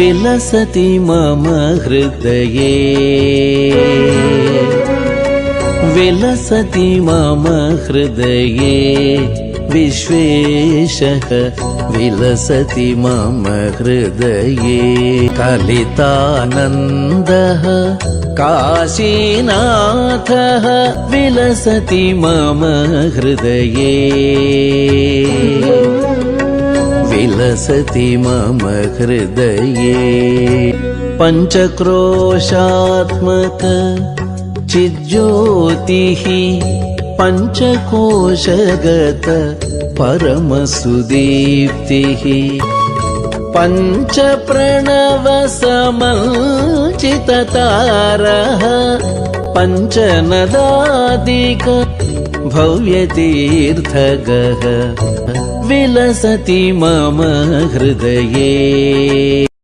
विलसति मम हृदये विलसति मम हृदये विश्वेशः विलसति मम हृदये कलितानन्दः काशीनाथः विलसति मम हृदये विलसति मम हृदये पञ्चक्रोशात्मक चिज्योतिः पञ्चकोशगत परमसुदीप्तिः पञ्चप्रणवसमञ्चिततारः पञ्चनदादिक भव्यतीर्थगः विलसति मम हृदये।